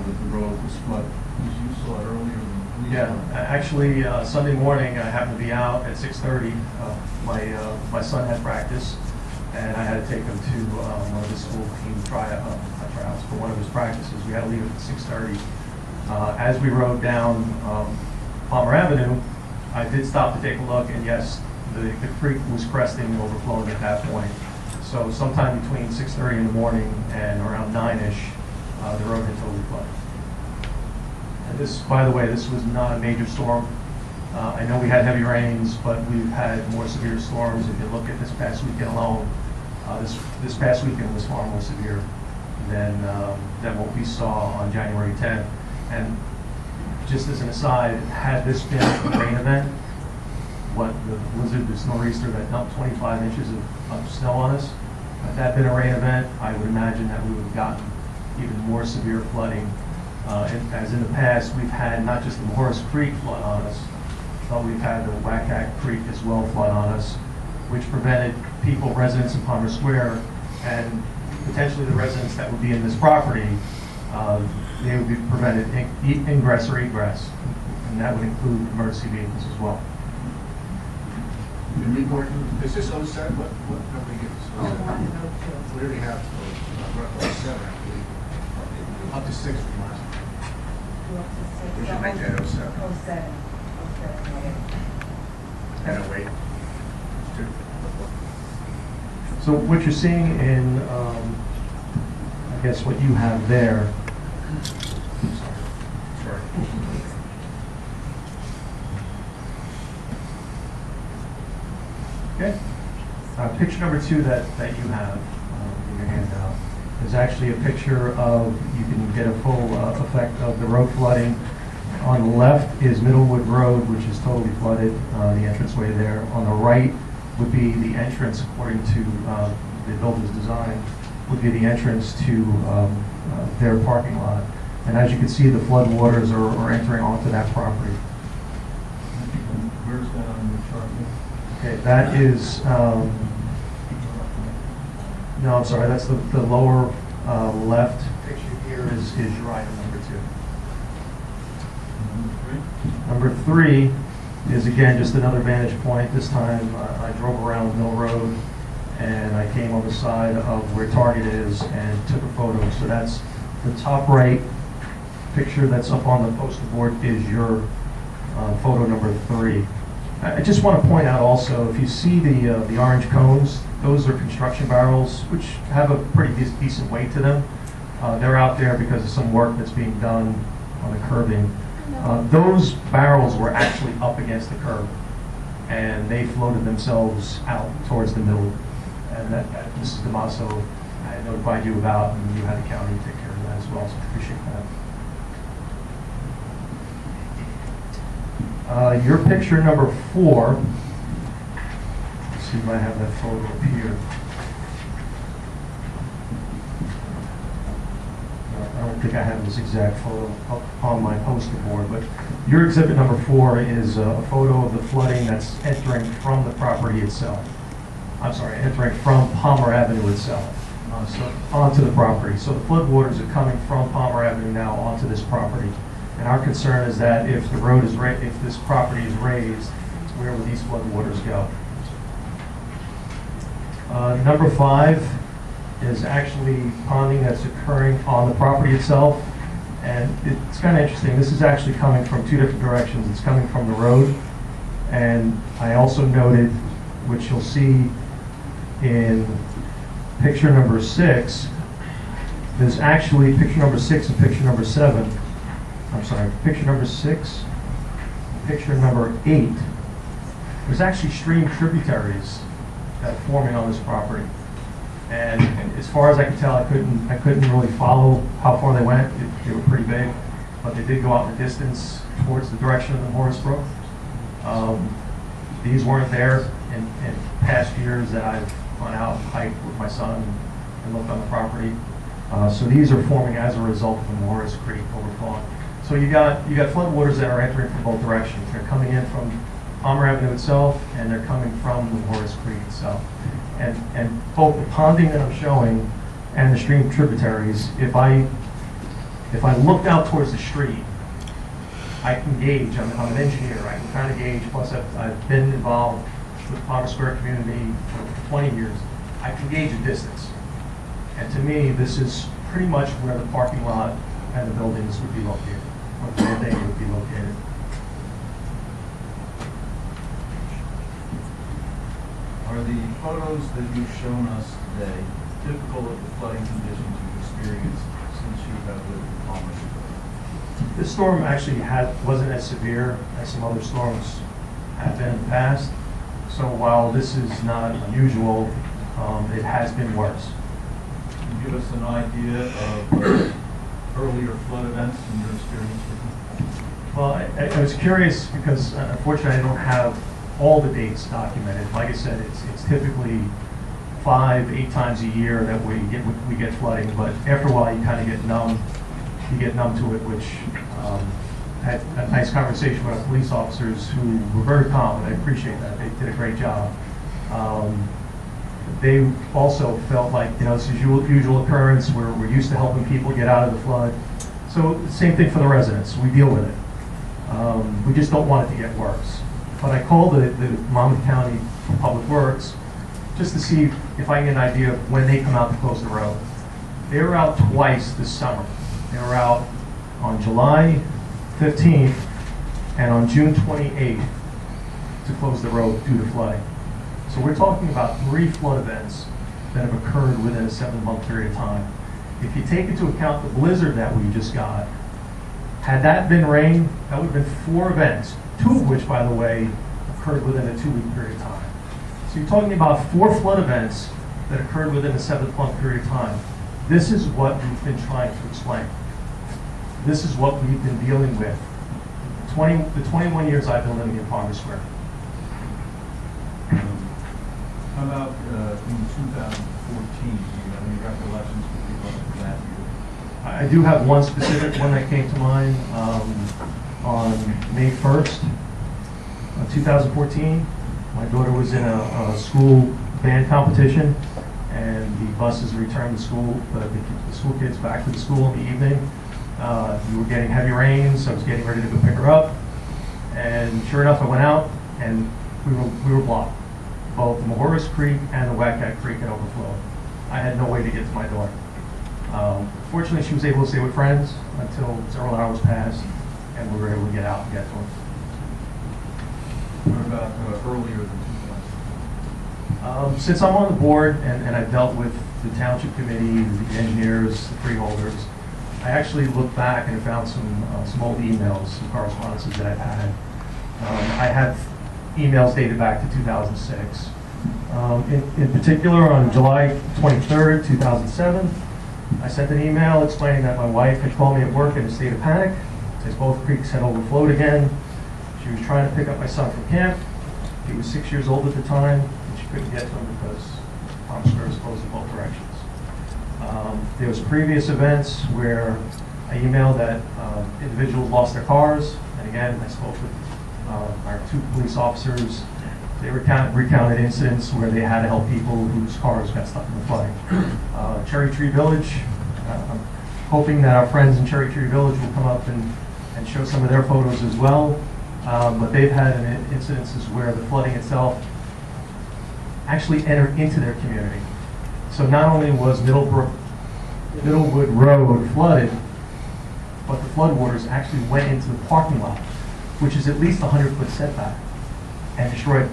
that the road was flooded, because you saw it earlier than we saw it. Yeah, actually, Sunday morning, I happened to be out at 6:30. My son had practice, and I had to take him to one of his school team tryouts for one of his practices. We had to leave at 6:30. As we rode down Palmer Avenue, I did stop to take a look, and yes, the creek was cresting and overflowing at that point. So sometime between 6:30 in the morning and around 9-ish, the road had totally flooded. And this, by the way, this was not a major storm. I know we had heavy rains, but we've had more severe storms. If you look at this past weekend alone, this past weekend was far more severe than what we saw on January 10th. And just as an aside, had this been a rain event, what the blizzard, this nor'easter that dumped 25 inches of snow on us, had that been a rain event, I would imagine that we would have gotten even more severe flooding. As in the past, we've had not just the Morris Creek flood on us, but we've had the Wackack Creek as well flood on us, which prevented people, residents in Palmer Square, and potentially the residents that would be in this property, they would be prevented ingress or egress, and that would include emergency vehicles as well. The report, is this 07? What number you get this? 07? We already have 07, I believe. Up to 6 from last time. We should make that 07. 07. And 08. So what you're seeing in, I guess what you have there, Sorry. okay. Picture number 2 that you have in your handout is actually a picture of, you can get a full effect of the road flooding. On the left is Middlewood Road, which is totally flooded, the entranceway there. On the right would be the entrance, according to the builder's design, would be the entrance to their parking lot. And as you can see, the flood waters are entering onto that property. Where's that on the chart? Okay, that is, no, I'm sorry, that's the lower left picture here is your item number 2. Number 3 is, again, just another vantage point. This time I drove around Mill Road and I came on the side of where Target is and took a photo. So that's the top right picture that's up on the poster board is your photo number 3. I just want to point out also, if you see the orange cones, those are construction barrels, which have a pretty decent weight to them. They're out there because of some work that's being done on the curbing. Those barrels were actually up against the curb, and they floated themselves out towards the middle. And that Mrs. DeMasso I had notified you about, and you had the county take care of that as well, so I appreciate that. Your picture number 4, let's see if I have that photo up here. I don't think I have this exact photo up on my poster board, but your exhibit number 4 is a photo of the flooding that's entering from the property itself. I'm sorry, entering from Palmer Avenue itself, so onto the property. So the flood waters are coming from Palmer Avenue now onto this property. And our concern is that if the road is if this property is raised, where will these flood waters go? Number 5 is actually ponding that's occurring on the property itself. And it's kind of interesting. This is actually coming from 2 different directions. It's coming from the road. And I also noted, which you'll see in picture number 6, there's actually picture number 6 and picture number 7. I'm sorry, picture number 6, picture number 8. There's actually stream tributaries that are forming on this property. And as far as I can tell, I couldn't really follow how far they went. They were pretty big, but they did go out in the distance towards the direction of the Morris Brook. These weren't there in past years that I've gone out and hiked with my son and looked on the property. So these are forming as a result of the Morris Creek overflowing. So you got floodwaters that are entering from both directions. They're coming in from Palmer Avenue itself, and they're coming from the Morris Creek itself. And both the ponding that I'm showing and the stream tributaries, if If I looked out towards the street, I can gauge, I'm an engineer, I can kind of gauge, plus I've been involved with the Palmer Square community for 20 years. I can gauge a distance. And to me, this is pretty much where the parking lot and the buildings would be located, or where they would be located. Are the photos that you've shown us today typical of the flooding conditions you've experienced since you have lived in Palmer Square? This storm actually wasn't as severe as some other storms have been in the past. So while this is not unusual, it has been worse. Can you give us an idea of earlier flood events in your experience with them? Well, I was curious because unfortunately I don't have all the dates documented. Like I said, it's typically 5-8 times a year that we get flooding, but after a while you kind of get numb. You get numb to it, which had a nice conversation with our police officers who were very calm, and I appreciate that. They did a great job. They also felt like, this is usual occurrence. We're used to helping people get out of the flood. So same thing for the residents. We deal with it. We just don't want it to get worse. But I called the Monmouth County Public Works just to see if I can get an idea of when they come out to close the road. They were out twice this summer. They were out on July 15th and on June 28th to close the road due to flooding. So we're talking about 3 flood events that have occurred within a 7-month period of time. If you take into account the blizzard that we just got, had that been rain, that would have been 4 events, 2 of which, by the way, occurred within a 2-week period of time. So you're talking about 4 flood events that occurred within a 7-month period of time. This is what we've been trying to explain. This is what we've been dealing with. The 21 years I've been living in Palmer Square. How about in 2014? Do you have any recollections with that year? I do have one specific one that came to mind on May 1st, 2014. My daughter was in a school band competition, and the buses returned the school kids back to the school in the evening. We were getting heavy rains, so I was getting ready to go pick her up, and sure enough, I went out, and we were blocked. Both the Mahoris Creek and the Whack Creek had overflowed. I had no way to get to my daughter. Fortunately, she was able to stay with friends until several hours passed, and we were able to get out and get to her. What about earlier than 2000? Since I'm on the board and I've dealt with the township committee, the engineers, the freeholders, I actually looked back and found some old emails, some correspondences that I've had. I have emails dated back to 2006. In particular, on July 23rd, 2007, I sent an email explaining that my wife had called me at work in a state of panic, as both creeks had overflowed again. She was trying to pick up my son from camp. He was 6 years old at the time, and she couldn't get to him because Palmer Square was closed in both directions. There was previous events where I emailed that individuals lost their cars, and again, I spoke with our 2 police officers. They recounted incidents where they had to help people whose cars got stuck in the flooding. Cherry Tree Village, I'm hoping that our friends in Cherry Tree Village will come up and show some of their photos as well. But they've had incidences where the flooding itself actually entered into their community. So not only was Middlewood Road flooded, but the floodwaters actually went into the parking lot, which is at least 100-foot setback, and destroyed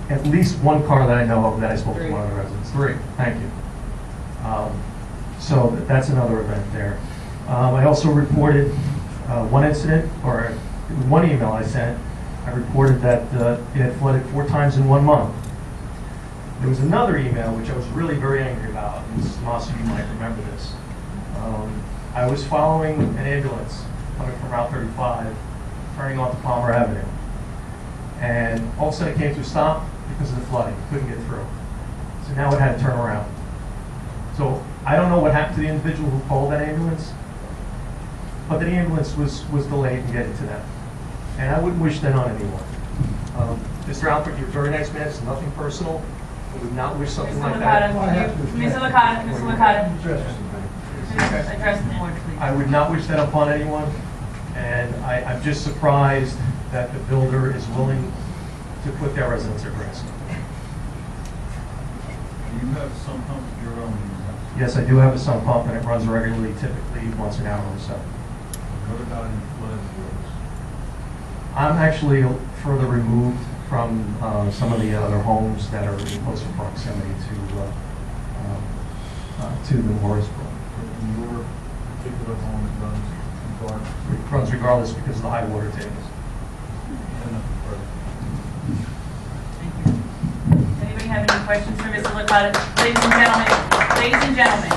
at least 1 car that I know of that I spoke to one of the residents. 3, thank you. So that's another event there. I also reported one incident, or one email I sent. I reported that it had flooded 4 times in 1 month. There was another email which I was really very angry about, and Mrs. Mossy, you might remember this. I was following an ambulance coming from Route 35, turning onto Palmer Avenue. And all of a sudden it came to a stop because of the flooding. It couldn't get through. So now it had to turn around. So I don't know what happened to the individual who called that ambulance, but the ambulance was delayed in getting to them. And I wouldn't wish that on anyone. Mr. Alpert, you're a very nice man. It's nothing personal. I would not wish something like that. Mr. Licata. Address the board, please. I would not wish that upon anyone, and I'm just surprised that the builder is willing to put their residents at risk. Do you have some pump of your own in your house? Yes, I do have a sump pump, and it runs regularly, typically once an hour or so. What about in flood waters? I'm actually further removed from some of the other homes that are in closer proximity to the Morris Brook. In your particular home, it runs regardless. It runs regardless because of the high water tables. And nothing further. Thank you. Does anybody have any questions for Mr. Licata? Ladies and gentlemen,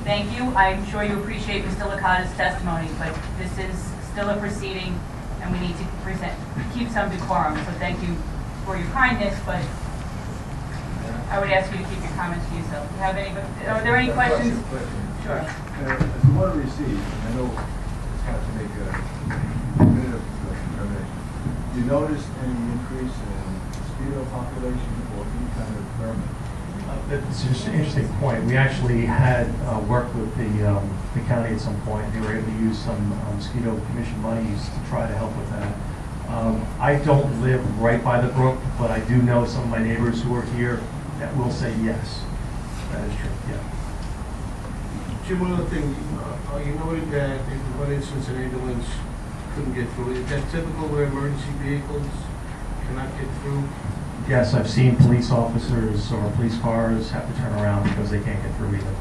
thank you. I'm sure you appreciate Mr. Licata's testimony, but this is still a proceeding, and we need to keep some decorum. So thank you for your kindness, but I would ask you to keep your comments to yourself. Are there any questions? Sure. As the water recedes, I know it's hard to make a minute of determination. Do you notice any increase in mosquito population or any kind of vermin? It's just an interesting point. We actually had worked with the county at some point. They were able to use some mosquito commission monies to try to help with that. I don't live right by the brook, but I do know some of my neighbors who are here that will say yes. That is true, yeah. Jim, one other thing, you noted that in one instance an ambulance couldn't get through. Is that typical where emergency vehicles cannot get through? Yes, I've seen police officers or police cars have to turn around because they can't get through either.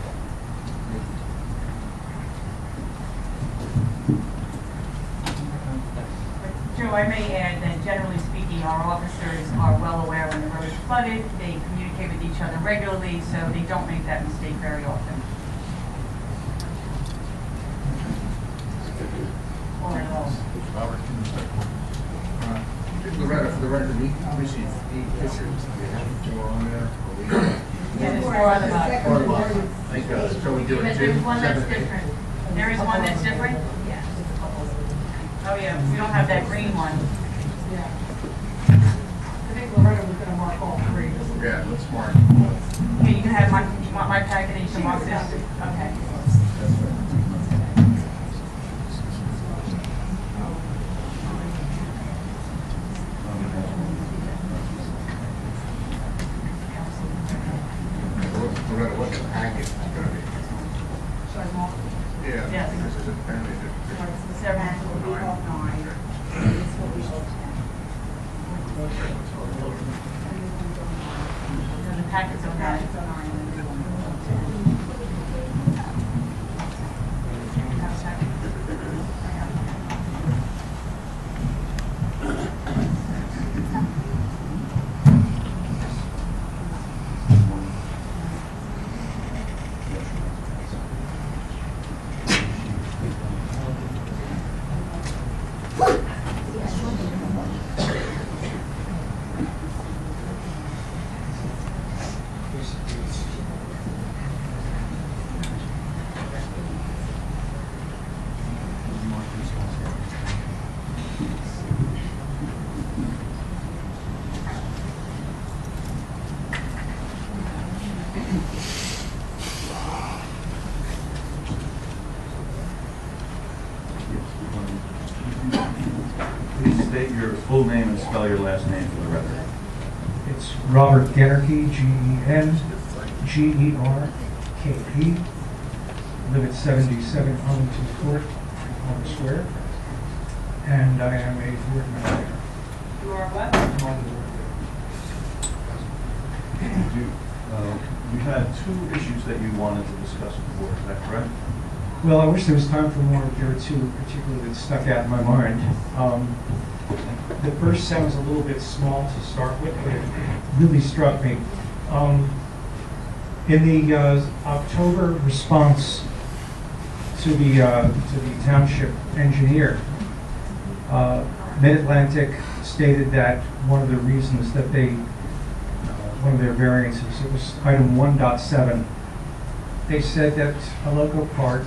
Joe, I may add that generally speaking, our officers are well aware when the road is flooded. They communicate with each other regularly, so they don't make that mistake very often. Or at all. Robert, can you step forward? For the record, we received 8 pictures. We have 4 on there. Yeah, there's 4 on the bottom. 4 on the bottom. Thank God. So we do it. But there's one that's different. There is one that's different? Yeah. Oh, yeah, we don't have that green one. Yeah. I think Loretta was gonna mark all 3. Yeah, let's mark. Okay, you can have you want my packet and you can mark this? Okay. Loretta, what the packet is going to be? Should I mark? Yeah. Yes. This is apparently the. 7. Will be all 9. This will be all 10. The packets on that. That's a 9 and then one. Please state your full name and spell your last name for the record. It's Robert Generke, G-E-N-G-E-R-K-E. Live at 77 Arlington Court, Harbor Square. And I am a board member. You are what? I'm on the board You had 2 issues that you wanted to discuss with the board, is that correct? there. Well, I wish there was time for more, but there are 2 particularly that stuck out in my mind. The first sounds a little bit small to start with, but it really struck me. In the October response to the township engineer, Mid-Atlantic stated that one of the reasons that one of their variances, it was item 1.7, they said that a local park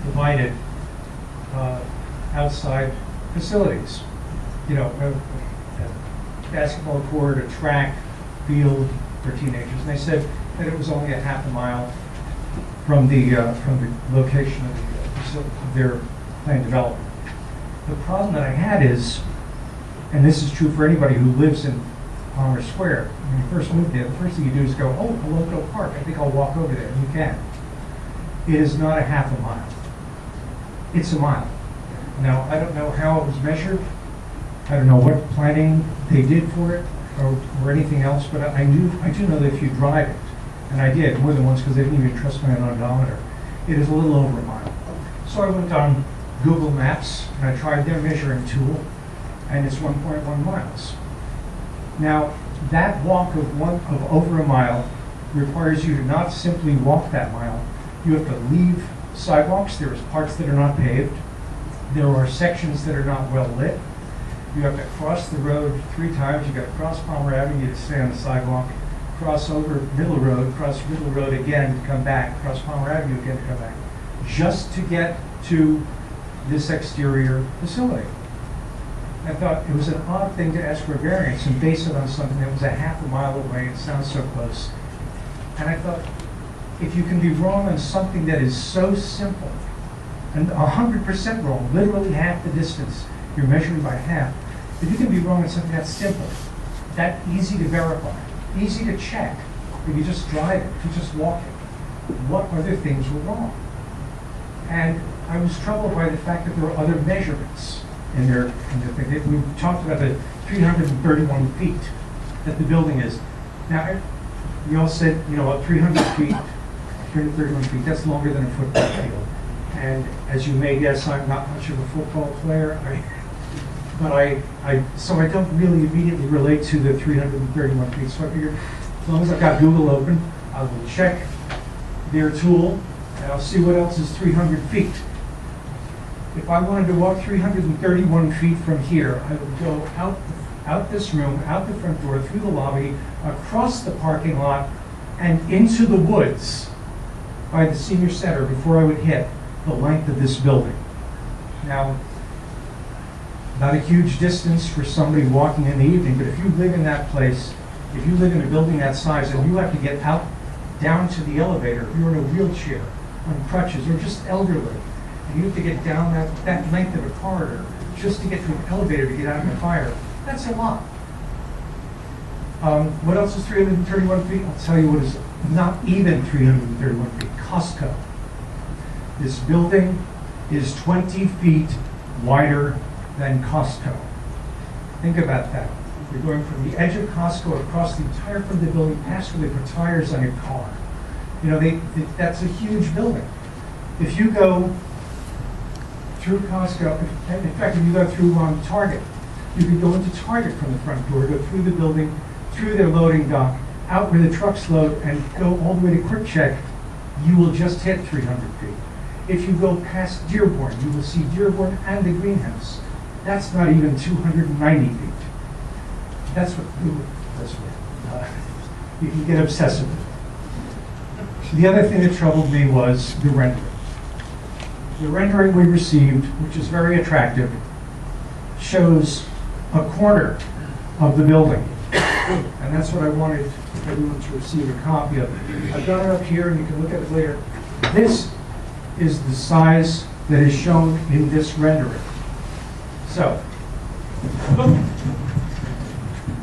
provided outside facilities, you know, a basketball court, a track, field for teenagers. And they said that it was only a half a mile from the location of their planned development. The problem that I had is, and this is true for anybody who lives in Palmer Square, when you first move there, the first thing you do is go, oh, Holmdel Park, I think I'll walk over there. You can. It is not a half a mile. It's a mile. Now, I don't know how it was measured. I don't know what planning they did for it or anything else, but I do know that if you drive it, and I did more than once because they didn't even trust my odometer, it is a little over a mile. So I went on Google Maps and I tried their measuring tool, and it's 1.1 miles. Now, that walk of over a mile requires you to not simply walk that mile. You have to leave sidewalks. There are parts that are not paved. There are sections that are not well lit. You have to cross the road 3 times. You've got to cross Palmer Avenue to stay on the sidewalk, cross over Middle Road, cross Middle Road again to come back, cross Palmer Avenue again to come back, just to get to this exterior facility. I thought it was an odd thing to ask for a variance and base it on something that was a half a mile away. It sounds so close. And I thought, if you can be wrong on something that is so simple, and 100% wrong, literally half the distance, you're measuring by half, if you can be wrong on something that's simple, that easy to verify, easy to check, if you just drive it, if you just walk it, what other things were wrong? And I was troubled by the fact that there were other measurements in their thing. We talked about the 331 feet that the building is. Now, you all said, 300 feet, 331 feet, that's longer than a football field. And as you may guess, I'm not much of a football player. So I don't really immediately relate to the 331 feet. So I figured, as long as I've got Google open, I will check their tool, and I'll see what else is 300 feet. If I wanted to walk 331 feet from here, I would go out this room, out the front door, through the lobby, across the parking lot, and into the woods by the senior center before I would hit the length of this building. Now, not a huge distance for somebody walking in the evening, but if you live in that place, if you live in a building that size and you have to get out down to the elevator, if you're in a wheelchair, on crutches, or just elderly, and you have to get down that length of a corridor just to get to an elevator to get out of the fire, that's a lot. What else is 331 feet? I'll tell you what is not even 331 feet. Costco. This building is 20 feet wider than Costco. Think about that. You're going from the edge of Costco across the entire front of the building, past where they put tires on your car. That's a huge building. If you go through Costco, in fact, if you go through Target, you can go into Target from the front door, go through the building, through their loading dock, out where the trucks load, and go all the way to Quick Check. You will just hit 300 feet. If you go past Dearborn, you will see Dearborn and the greenhouse. That's not even 290 feet. That's what you can get obsessive with. The other thing that troubled me was the rendering. The rendering we received, which is very attractive, shows a corner of the building. And that's what I wanted everyone to receive a copy of. I've got it up here, and you can look at it later. This is the size that is shown in this rendering. So,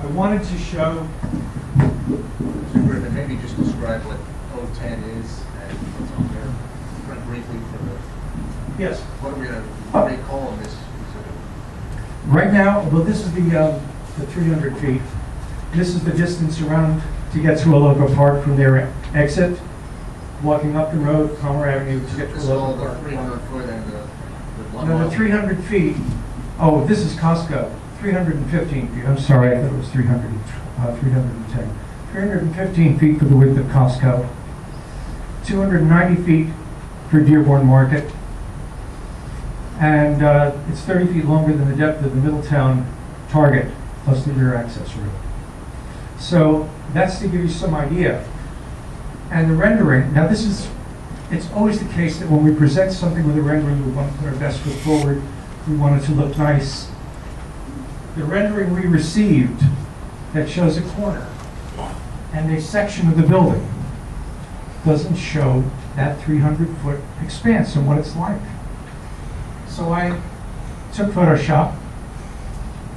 I wanted to show. Mr. Griffin, maybe just describe what 010 is and what's on there briefly for the. Yes. What are we going to call on this? Right now, well, this is the 300 feet. This is the distance around to get to a local park from their exit, walking up the road, Palmer Avenue, to get to a local park. 300 foot and the No, the 300 feet. Oh, this is Costco. 315 feet. I'm sorry, I thought it was 310. 315 feet for the width of Costco. 290 feet for Dearborn Market. And it's 30 feet longer than the depth of the Middletown Target, plus the rear access road. So that's to give you some idea. And the rendering, now it's always the case that when we present something with a rendering, we want to put our best foot forward. We want it to look nice. The rendering we received that shows a corner and a section of the building doesn't show that 300-foot expanse and what it's like. So I took Photoshop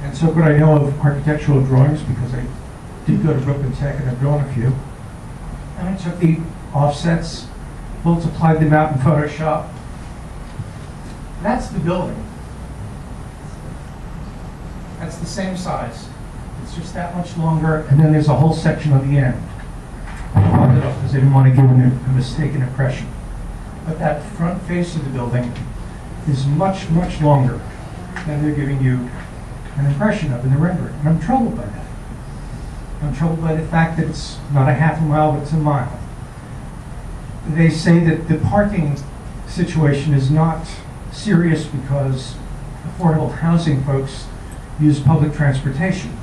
and took what I know of architectural drawings, because I did go to Brooklyn Tech and I've drawn a few. And I took the offsets, multiplied them out in Photoshop. That's the building. That's the same size. It's just that much longer, and then there's a whole section on the end. I rounded up because I didn't want to give a mistaken impression. But that front face of the building is much, much longer than they're giving you an impression of in the rendering. And I'm troubled by that. I'm troubled by the fact that it's not a half a mile, but it's a mile. They say that the parking situation is not serious because affordable housing folks use public transportation.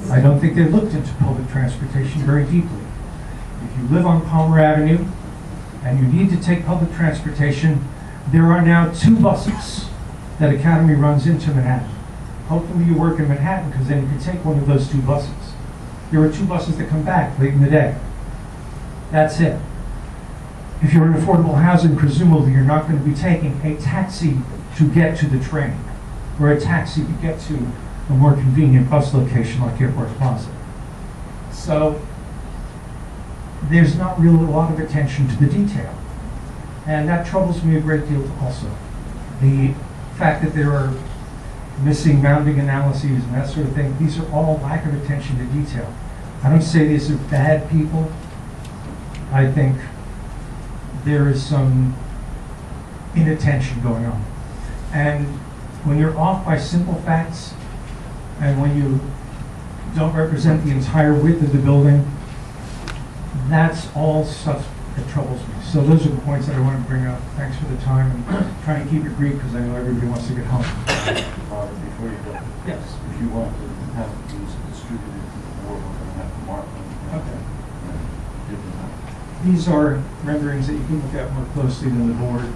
I don't think they've looked into public transportation very deeply. If you live on Palmer Avenue and you need to take public transportation, there are now 2 buses that Academy runs into Manhattan. Hopefully you work in Manhattan, because then you can take one of those 2 buses. There are 2 buses that come back late in the day. That's it. If you're in affordable housing, presumably you're not going to be taking a taxi to get to the train, or a taxi to get to a more convenient bus location like Airport Plaza. So there's not really a lot of attention to the detail. And that troubles me a great deal also. The fact that there are missing mounting analyses and that sort of thing, these are all lack of attention to detail. I don't say these are bad people. I think there is some inattention going on. And when you're off by simple facts, and when you don't represent the entire width of the building, that's all stuff that troubles me. So those are the points that I wanted to bring up. Thanks for the time, and trying to keep it brief because I know everybody wants to get home. Before you go, Yes. if you want to have these distributed to the board, we're going to have to mark them. Okay. Give them out. These are renderings that you can look at more closely than the board.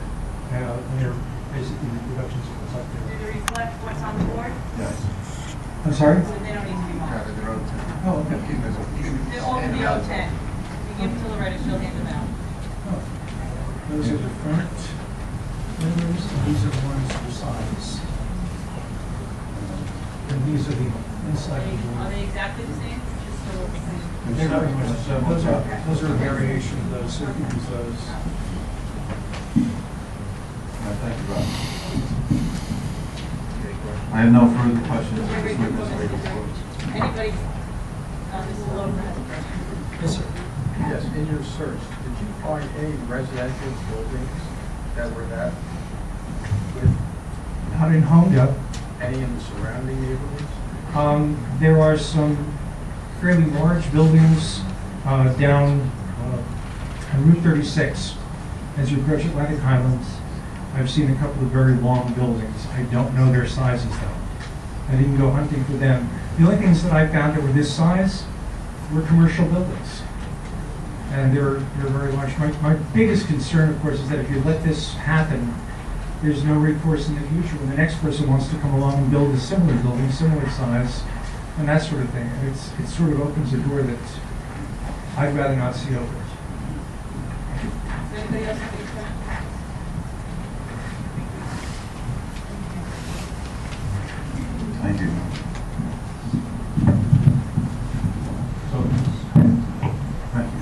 They're basically reproductions of what's up Do there. they reflect what's on the board? Yes. I'm sorry? So they don't need to be Yeah, marked? they're open. Oh, okay. They're all in the O10. You give them to Loretta, she'll hand them out. Oh. Those are the front windows, and these are the ones for sides. And these are the inside of the Are door. they exactly the same? Just so we're saying. They're very much so. Those are a variation of those, so you can use those. Thank you, Rob. I have no further questions. This witness may be closed. Anybody, Mr. Logan has a question. Yes, sir. Yes, in your search, did you find any residential buildings that were that good? Not in Holmdel. Any in the surrounding neighborhoods? There are some fairly large buildings down on Route 36 as you approach Atlantic Highlands. I've seen a couple of very long buildings. I don't know their sizes though. I didn't go hunting for them. The only things that I found that were this size were commercial buildings. And they're very large. My biggest concern, of course, is that if you let this happen, there's no recourse in the future when the next person wants to come along and build a similar building, similar size, and that sort of thing. And it sort of opens a door that I'd rather not see open. Does anybody else have any questions? Thank you. Thank you.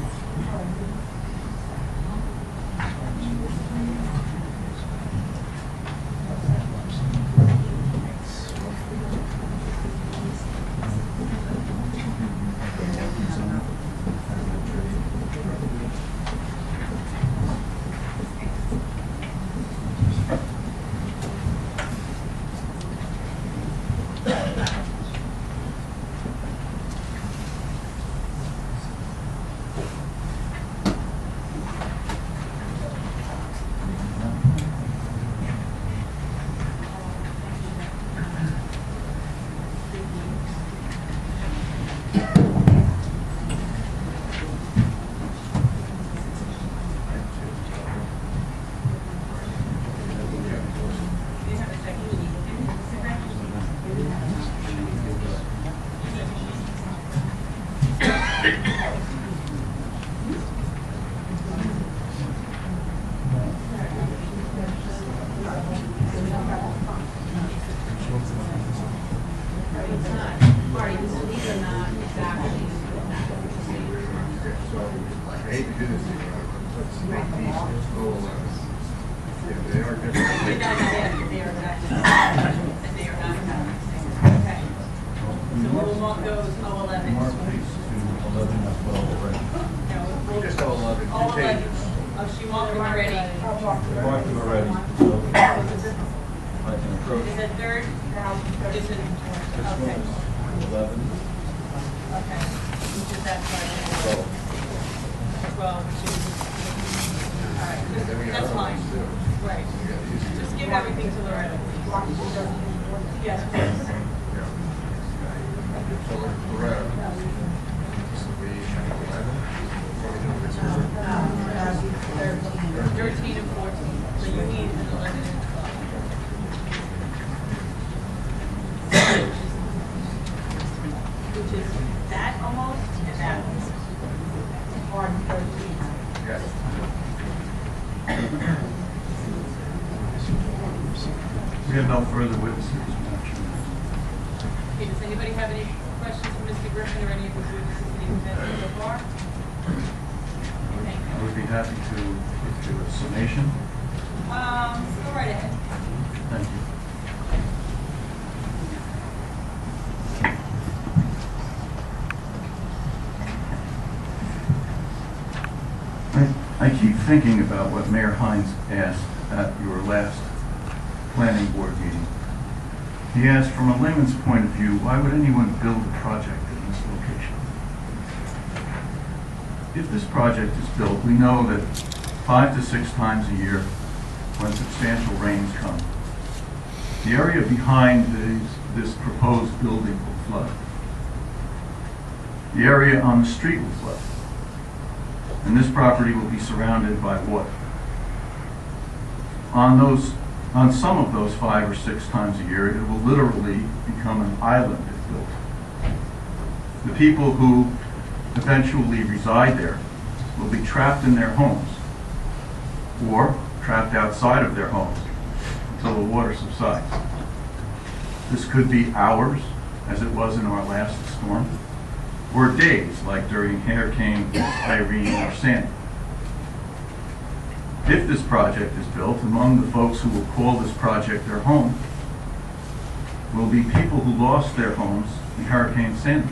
hate to do this to you, but let's make these go 11. Yeah, they are different. They are not. Okay. So we'll mark those O11. Mark these to 11 as well already. No, We'll just go 11. all Two 11. pages. Oh, she marked them already. Mark them already, so I can approach. Is it third? Is it? This one Okay. is 11, Okay. Which is that part? 12. 12, which is, all right, Then we got that's other fine. ones, too. Right. We got these. Just give everything to Loretta, please. Yes, please. Yeah. So Loretta, this will be 11. So we do this one. 13 and 14, so you need an 11 and 12. Which is that almost, and that one. Yes. We have no further witnesses. Okay, does anybody have any questions for Mr. Griffin or any of his witnesses that he's presented so far? Thank I you. would be happy to give you a summation. Go right ahead. Thank you. I keep thinking about what Mayor Hines asked at your last planning board meeting. He asked, from a layman's point of view, why would anyone build a project in this location? If this project is built, we know that 5 to 6 times a year, when substantial rains come, the area behind this proposed building will flood. The area on the street will flood. And this property will be surrounded by water. On some of those 5 or 6 times a year, it will literally become an island if built. The people who eventually reside there will be trapped in their homes or trapped outside of their homes until the water subsides. This could be hours, as it was in our last storm, or days, like during Hurricane Irene or Sandy. If this project is built, among the folks who will call this project their home will be people who lost their homes in Hurricane Sandy.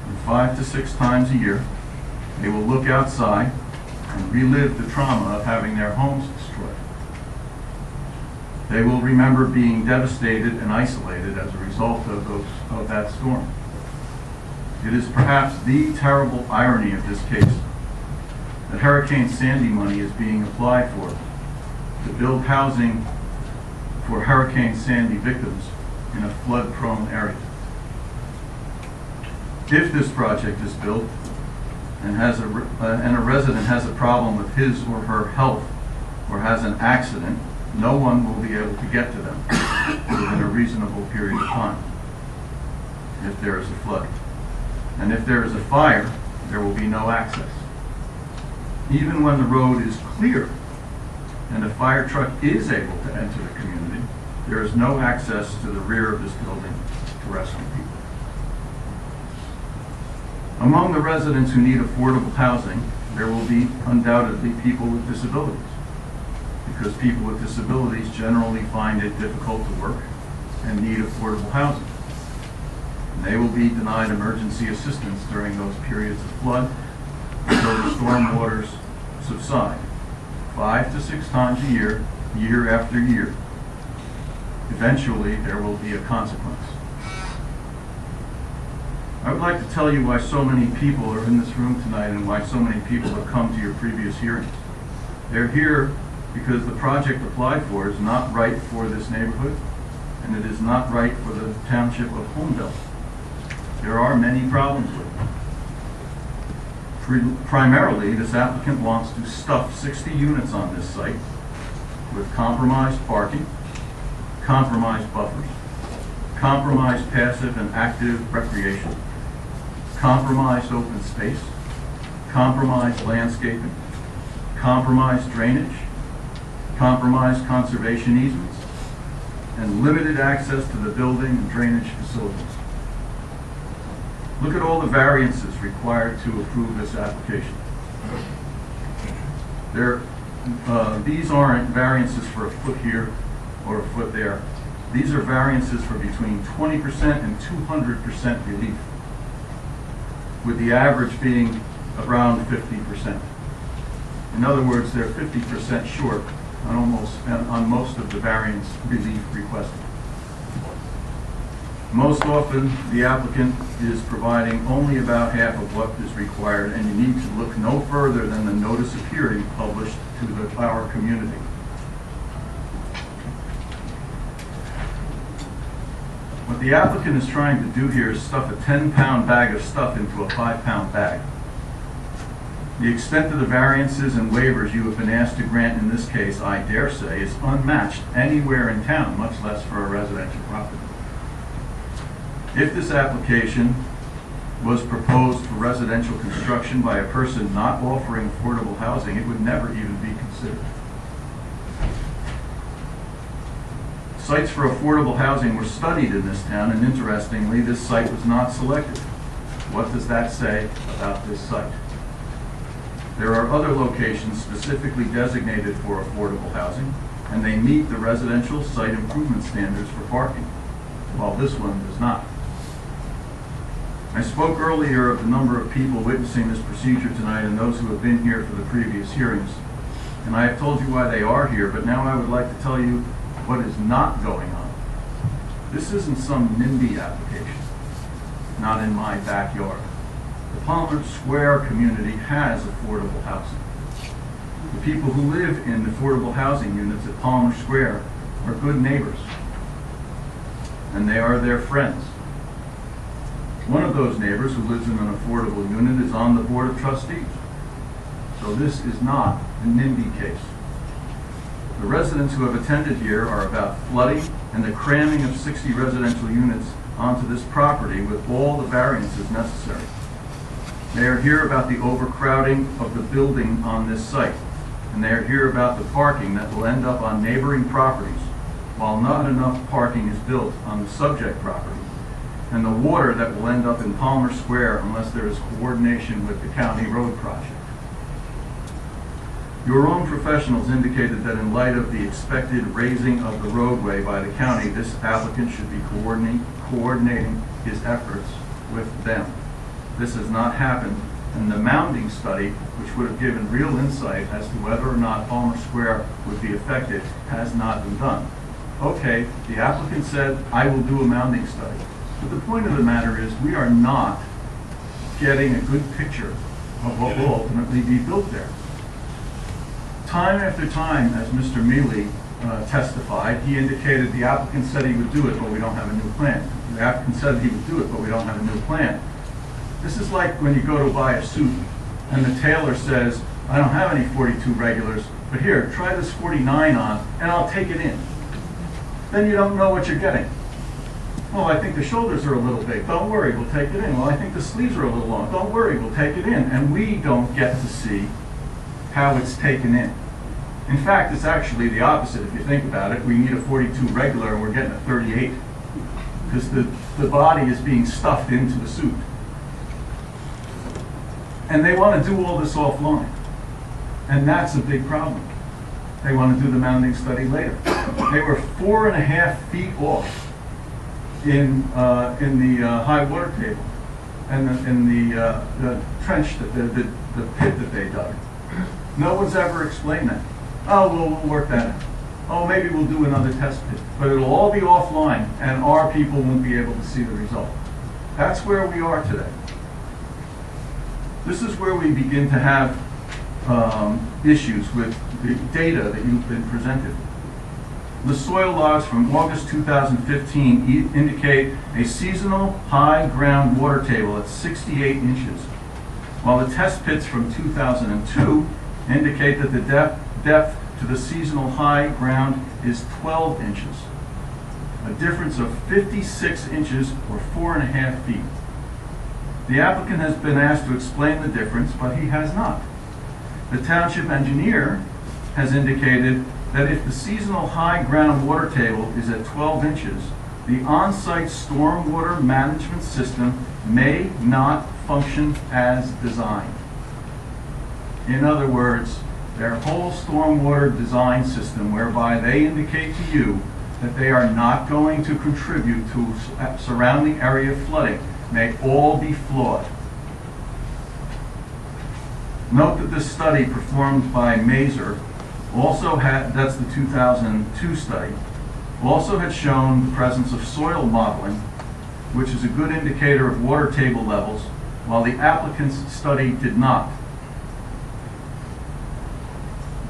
And 5 to 6 times a year, they will look outside and relive the trauma of having their homes destroyed. They will remember being devastated and isolated as a result of that storm. It is perhaps the terrible irony of this case that Hurricane Sandy money is being applied for to build housing for Hurricane Sandy victims in a flood-prone area. If this project is built and a resident has a problem with his or her health or has an accident, no one will be able to get to them within a reasonable period of time if there is a flood. And if there is a fire, there will be no access. Even when the road is clear and a fire truck is able to enter the community, there is no access to the rear of this building to rescue people. Among the residents who need affordable housing, there will be undoubtedly people with disabilities, because people with disabilities generally find it difficult to work and need affordable housing. And they will be denied emergency assistance during those periods of flood until the storm waters subside, 5 to 6 times a year, year after year. Eventually, there will be a consequence. I would like to tell you why so many people are in this room tonight and why so many people have come to your previous hearings. They're here because the project applied for is not right for this neighborhood, and it is not right for the township of Holmdel. There are many problems with it. Primarily, this applicant wants to stuff 60 units on this site with compromised parking, compromised buffers, compromised passive and active recreation, compromised open space, compromised landscaping, compromised drainage, compromised conservation easements, and limited access to the building and drainage facilities. Look at all the variances required to approve this application. These aren't variances for a foot here or a foot there. These are variances for between 20% and 200% relief, with the average being around 50%. In other words, they're 50% short on most of the variance relief requested. Most often, the applicant is providing only about half of what is required, and you need to look no further than the notice of hearing published to our community. What the applicant is trying to do here is stuff a 10-pound bag of stuff into a 5-pound bag. The extent of the variances and waivers you have been asked to grant in this case, I dare say, is unmatched anywhere in town, much less for a residential property. If this application was proposed for residential construction by a person not offering affordable housing, it would never even be considered. Sites for affordable housing were studied in this town, and interestingly, this site was not selected. What does that say about this site? There are other locations specifically designated for affordable housing, and they meet the residential site improvement standards for parking, while this one does not. I spoke earlier of the number of people witnessing this procedure tonight and those who have been here for the previous hearings. And I have told you why they are here, but now I would like to tell you what is not going on. This isn't some NIMBY application, not in my backyard. The Palmer Square community has affordable housing. The people who live in affordable housing units at Palmer Square are good neighbors, and they are their friends. One of those neighbors who lives in an affordable unit is on the Board of Trustees. So this is not a NIMBY case. The residents who have attended here are about flooding and the cramming of 60 residential units onto this property with all the variances necessary. They are here about the overcrowding of the building on this site, and they are here about the parking that will end up on neighboring properties, while not enough parking is built on the subject property, and the water that will end up in Palmer Square unless there is coordination with the county road project. Your own professionals indicated that in light of the expected raising of the roadway by the county, this applicant should be coordinating his efforts with them. This has not happened, and the mounding study, which would have given real insight as to whether or not Palmer Square would be affected, has not been done. Okay, the applicant said, I will do a mounding study. But the point of the matter is, we are not getting a good picture of what will ultimately be built there. Time after time, as Mr. Mealy testified, he indicated the applicant said he would do it, but we don't have a new plan. The applicant said he would do it, but we don't have a new plan. This is like when you go to buy a suit and the tailor says, I don't have any 42 regulars, but here, try this 49 on and I'll take it in. Then you don't know what you're getting. Well, I think the shoulders are a little big. Don't worry, we'll take it in. Well, I think the sleeves are a little long. Don't worry, we'll take it in. And we don't get to see how it's taken in. In fact, it's actually the opposite if you think about it. We need a 42 regular and we're getting a 38 because the body is being stuffed into the suit. And they want to do all this offline. And that's a big problem. They want to do the mounding study later. They were 4.5 feet off in the high water table and in the trench, the pit that they dug. No one's ever explained that. Oh, we'll work that out. Oh, maybe we'll do another test pit. But it'll all be offline, and our people won't be able to see the result. That's where we are today. This is where we begin to have issues with the data that you've been presented. The soil logs from August 2015 indicate a seasonal high ground water table at 68 inches, while the test pits from 2002 indicate that the depth to the seasonal high ground is 12 inches, a difference of 56 inches or 4.5 feet. The applicant has been asked to explain the difference, but he has not. The township engineer has indicated that if the seasonal high ground water table is at 12 inches, the on-site stormwater management system may not function as designed. In other words, their whole stormwater design system, whereby they indicate to you that they are not going to contribute to surrounding area flooding, may all be flawed. Note that this study performed by Mazer also had, that's the 2002 study, also had shown the presence of soil modeling, which is a good indicator of water table levels, while the applicant's study did not.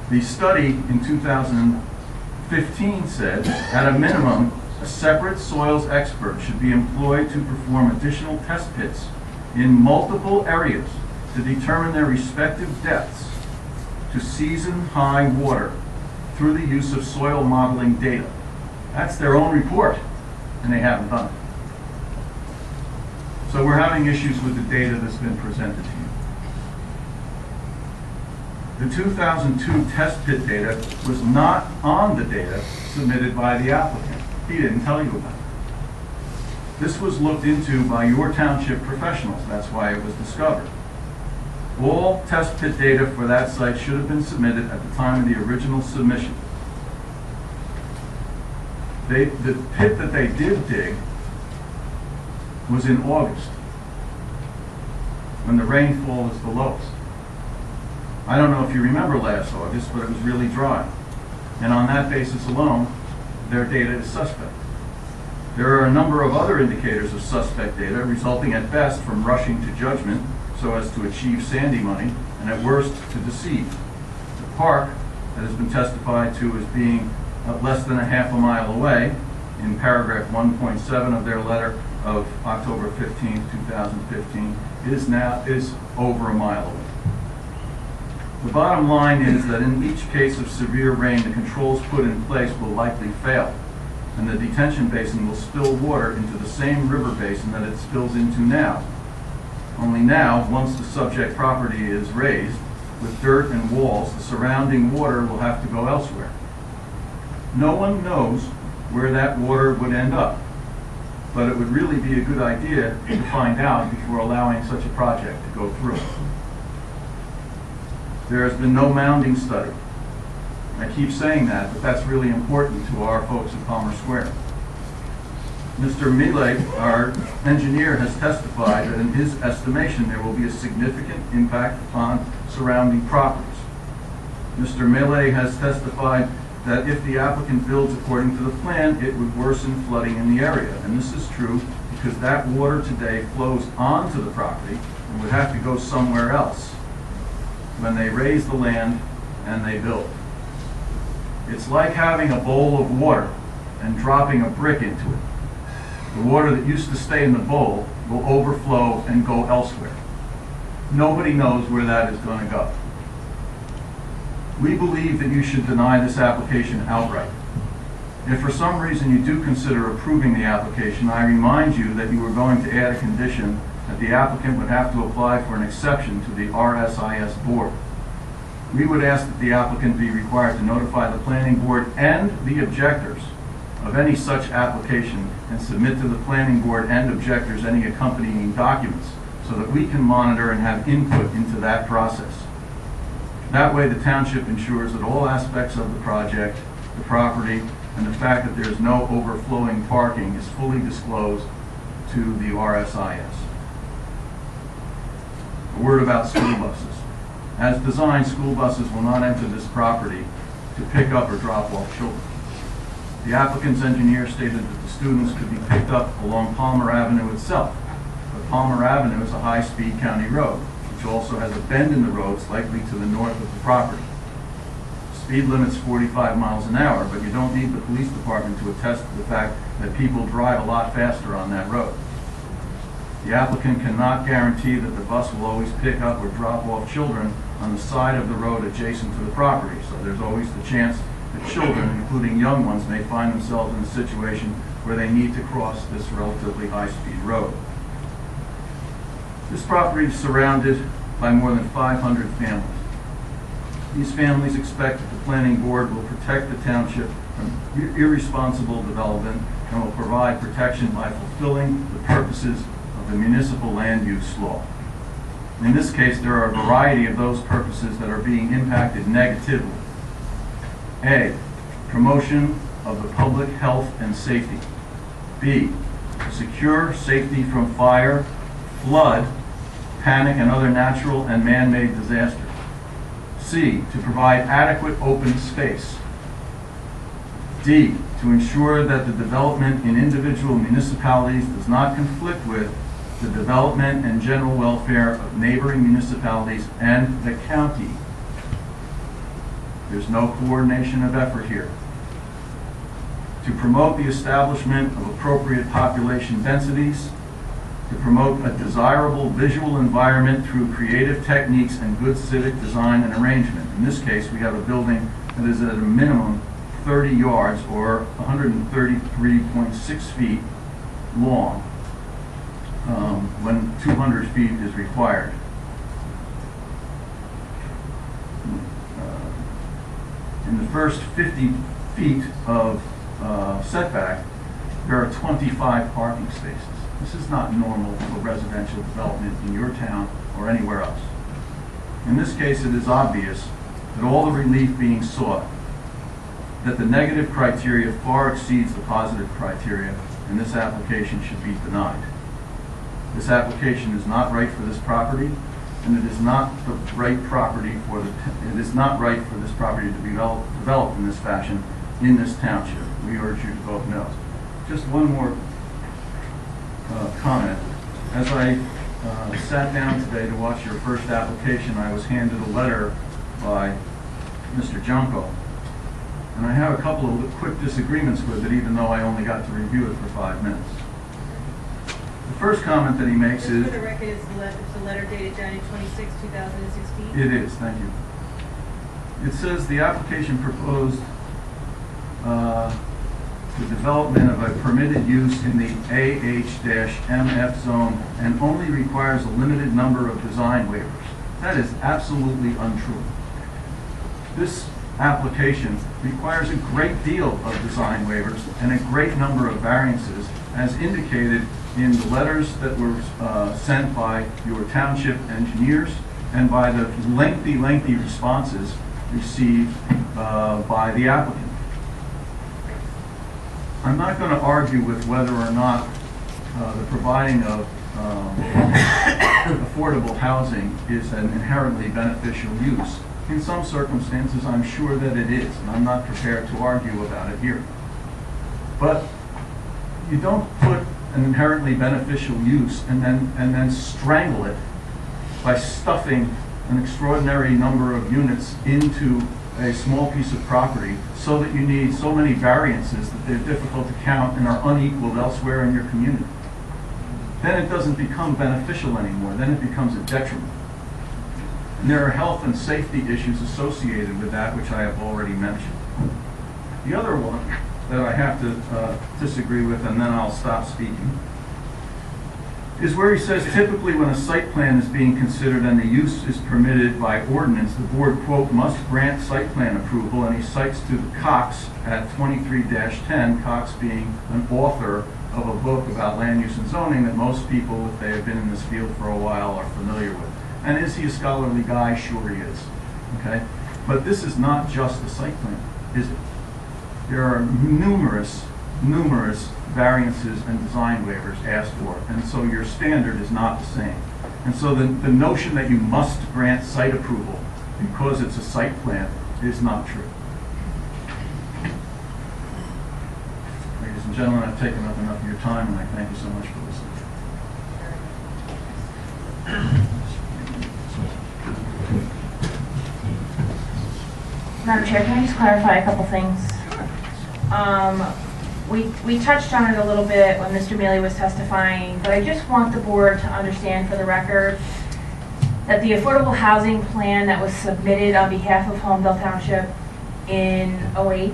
The study in 2015 said, at a minimum, a separate soils expert should be employed to perform additional test pits in multiple areas to determine their respective depths to season-high water through the use of soil modeling data. That's their own report, and they haven't done it. So we're having issues with the data that's been presented to you. The 2002 test pit data was not on the data submitted by the applicant. He didn't tell you about it. This was looked into by your township professionals. That's why it was discovered. All test pit data for that site should have been submitted at the time of the original submission. The pit that they did dig was in August, when the rainfall was the lowest. I don't know if you remember last August, but it was really dry. And on that basis alone, their data is suspect. There are a number of other indicators of suspect data, resulting at best from rushing to judgment so as to achieve Sandy money, and at worst to deceive. The park that has been testified to as being less than a half a mile away, in paragraph 1.7 of their letter of October 15, 2015, is over a mile away. The bottom line is that in each case of severe rain, the controls put in place will likely fail, and the detention basin will spill water into the same river basin that it spills into now. Only now, once the subject property is raised with dirt and walls, the surrounding water will have to go elsewhere. No one knows where that water would end up, but it would really be a good idea to find out before allowing such a project to go through. There has been no mounding study. I keep saying that, but that's really important to our folks at Palmer Square. Mr. Millet, our engineer, has testified that in his estimation there will be a significant impact upon surrounding properties. Mr. Millet has testified that if the applicant builds according to the plan, it would worsen flooding in the area. And this is true because that water today flows onto the property and would have to go somewhere else when they raise the land and they build. It's like having a bowl of water and dropping a brick into it. The water that used to stay in the bowl will overflow and go elsewhere. Nobody knows where that is going to go. We believe that you should deny this application outright. If for some reason you do consider approving the application, I remind you that you are going to add a condition that the applicant would have to apply for an exception to the RSIS board. We would ask that the applicant be required to notify the planning board and the objectors of any such application and submit to the planning board and objectors any accompanying documents so that we can monitor and have input into that process. That way the township ensures that all aspects of the project, the property, and the fact that there is no overflowing parking is fully disclosed to the RSIS. A word about school buses. As designed, school buses will not enter this property to pick up or drop off children. The applicant's engineer stated that the students could be picked up along Palmer Avenue itself, but Palmer Avenue is a high-speed county road, which also has a bend in the road slightly to the north of the property. Speed limit's 45 miles an hour, but you don't need the police department to attest to the fact that people drive a lot faster on that road. The applicant cannot guarantee that the bus will always pick up or drop off children on the side of the road adjacent to the property, so there's always the chance that children, including young ones, may find themselves in a situation where they need to cross this relatively high-speed road. This property is surrounded by more than 500 families. These families expect that the planning board will protect the township from irresponsible development and will provide protection by fulfilling the purposes of the municipal land use law. In this case, there are a variety of those purposes that are being impacted negatively. A, promotion of the public health and safety. B, to secure safety from fire, flood, panic, and other natural and man-made disasters. C, to provide adequate open space. D, to ensure that the development in individual municipalities does not conflict with the development and general welfare of neighboring municipalities and the county. There's no coordination of effort here. To promote the establishment of appropriate population densities, to promote a desirable visual environment through creative techniques and good civic design and arrangement. In this case, we have a building that is at a minimum 30 yards or 133.6 feet long, when 200 feet is required. In the first 50 feet of setback, there are 25 parking spaces. This is not normal for residential development in your town or anywhere else. In this case, it is obvious that all the relief being sought, that the negative criteria far exceeds the positive criteria, and this application should be denied. This application is not right for this property, and it is not the right property for it is not right for this property to be developed in this fashion in this township. We urge you to vote no. Just one more comment. As I sat down today to watch your first application, I was handed a letter by Mr. Junko, and I have a couple of quick disagreements with it, even though I only got to review it for 5 minutes. The first comment that he makes Just is... for the record, it's the letter dated January 26, 2016? It is, thank you. It says the application proposed the development of a permitted use in the AH-MF zone and only requires a limited number of design waivers. That is absolutely untrue. This application requires a great deal of design waivers and a great number of variances, as indicated in the letters that were sent by your township engineers and by the lengthy responses received by the applicant. I'm not going to argue with whether or not the providing of affordable housing is an inherently beneficial use. In some circumstances, I'm sure that it is, and I'm not prepared to argue about it here. But you don't put an inherently beneficial use and then strangle it by stuffing an extraordinary number of units into a small piece of property so that you need so many variances that they're difficult to count and are unequaled elsewhere in your community. Then it doesn't become beneficial anymore. Then it becomes a detriment. And there are health and safety issues associated with that, which I have already mentioned. The other one that I have to disagree with, and then I'll stop speaking, is where he says typically when a site plan is being considered and the use is permitted by ordinance, the board, quote, must grant site plan approval, and he cites to the Cox at 23-10, Cox being an author of a book about land use and zoning that most people, if they have been in this field for a while, are familiar with. And is he a scholarly guy? Sure he is. Okay? But this is not just a site plan, is it? There are numerous variances and design waivers asked for, and so your standard is not the same. And so the notion that you must grant site approval because it's a site plan is not true. Ladies and gentlemen, I've taken up enough of your time, and I thank you so much for listening. Madam Chair, can I just clarify a couple things? We touched on it a little bit when Mr. Mealy was testifying, but I just want the board to understand for the record that the affordable housing plan that was submitted on behalf of Holmdel Township in '08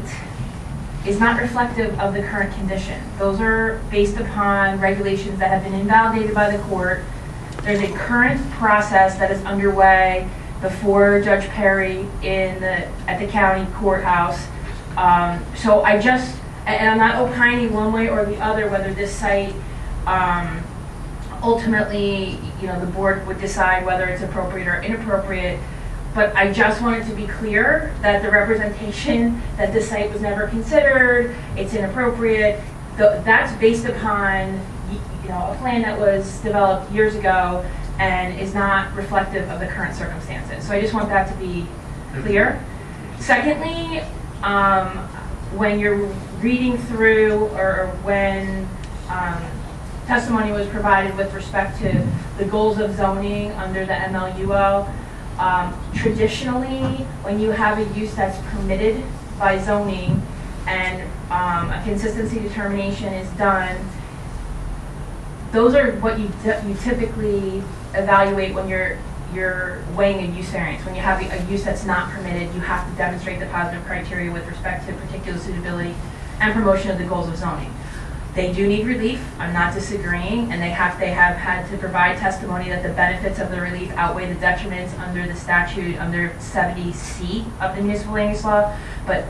is not reflective of the current condition. Those are based upon regulations that have been invalidated by the court. There's a current process that is underway before Judge Perry at the county courthouse. So I just, and I'm not opining one way or the other whether this site Ultimately, the board would decide whether it's appropriate or inappropriate. But I just wanted to be clear that the representation that the site was never considered, it's inappropriate, that's based upon a plan that was developed years ago and is not reflective of the current circumstances. So I just want that to be clear. Secondly, when you're reading through or when testimony was provided with respect to the goals of zoning under the MLUO, traditionally, when you have a use that's permitted by zoning and a consistency determination is done, those are what you typically evaluate when you're weighing a use variance. When you have a use that's not permitted, you have to demonstrate the positive criteria with respect to particular suitability and promotion of the goals of zoning. They do need relief, I'm not disagreeing, and they have had to provide testimony that the benefits of the relief outweigh the detriments under the statute, under 70C of the municipal land use law. But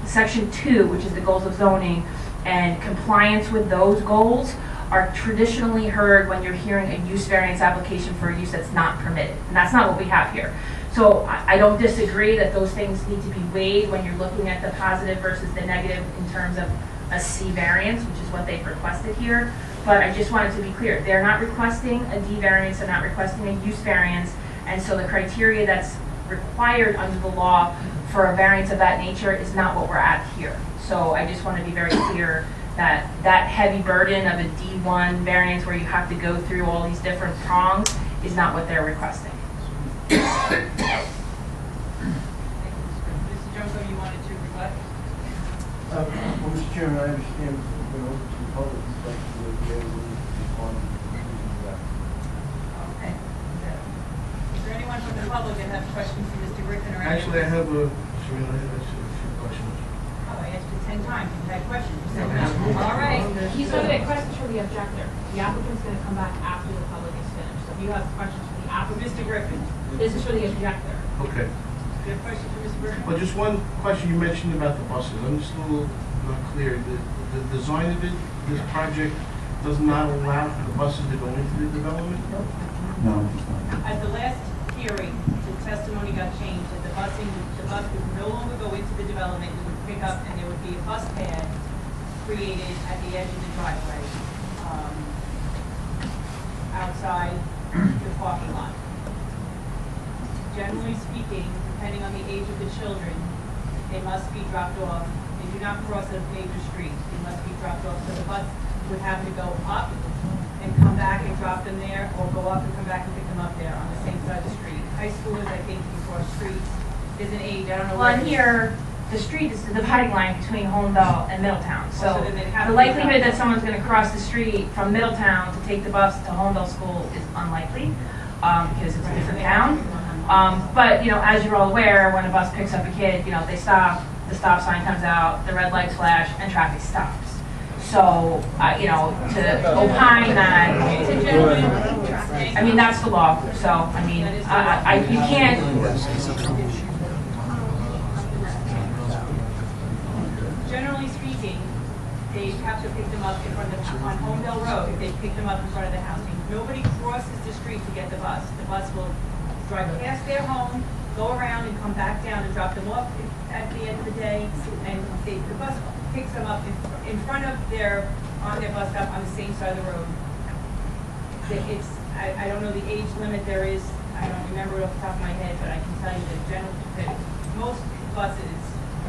section 2, which is the goals of zoning, and compliance with those goals are traditionally heard when you're hearing a use variance application for a use that's not permitted. And that's not what we have here. So I don't disagree that those things need to be weighed when you're looking at the positive versus the negative in terms of a C variance, which is what they've requested here. But I just wanted to be clear, they're not requesting a D variance, they're not requesting a use variance, and so the criteria that's required under the law for a variance of that nature is not what we're at here. So I just want to be very clear that that heavy burden of a D1 variance where you have to go through all these different prongs is not what they're requesting. Mr. Junko, you wanted to rebut? Well, Mr. Chairman, I understand, the public inspection will be able to respond to that. Okay. Is there anyone from the public that have questions for Mr. Griffin or anyone? Actually, I have a few questions. Oh, I asked you 10 times. You had questions. You said no. All right. He's going to get questions for the objector. The applicant's going to come back after the public is finished. So if you have questions for the For applicant, Mr. Griffin. this is for the objector. Okay. Do you have questions for Mr. Griffin? Well, just one question you mentioned about the buses. I'm just a little not clear. The design of it, this project does not allow for the buses to go into the development? No, it's not. At the last hearing, the testimony got changed, that the bus would no longer go into the development, it would pick up, and there would be a bus pad created at the edge of the driveway, outside the parking lot. Generally speaking, depending on the age of the children, they must be dropped off. They do not cross a major street. They must be dropped off. So the bus would have to go up and come back and drop them there, or go up and come back and pick them up there on the same side of the street. High schoolers, I think, can cross streets. There's an age, I don't know. Well, and here, the street is the dividing line between Holmdel and Middletown. So then they'd have the to likelihood go. that someone's going to cross the street from Middletown to take the bus to Holmdel School is unlikely, because it's a different town. But, as you're all aware, when a bus picks up a kid, they stop, the stop sign comes out, the red lights flash, and traffic stops. So, to opine that, I mean, that's the law. So, I mean, you can't. Generally speaking, they have to pick them up in front of on Holmdel Road. They pick them up in front of the house. Nobody crosses the street to get the bus. The bus will drive past their home, go around, and come back down and drop them off at the end of the day. And the bus picks them up in front of on their bus stop on the same side of the road. I don't know the age limit there is. I don't remember it off the top of my head, but I can tell you that most buses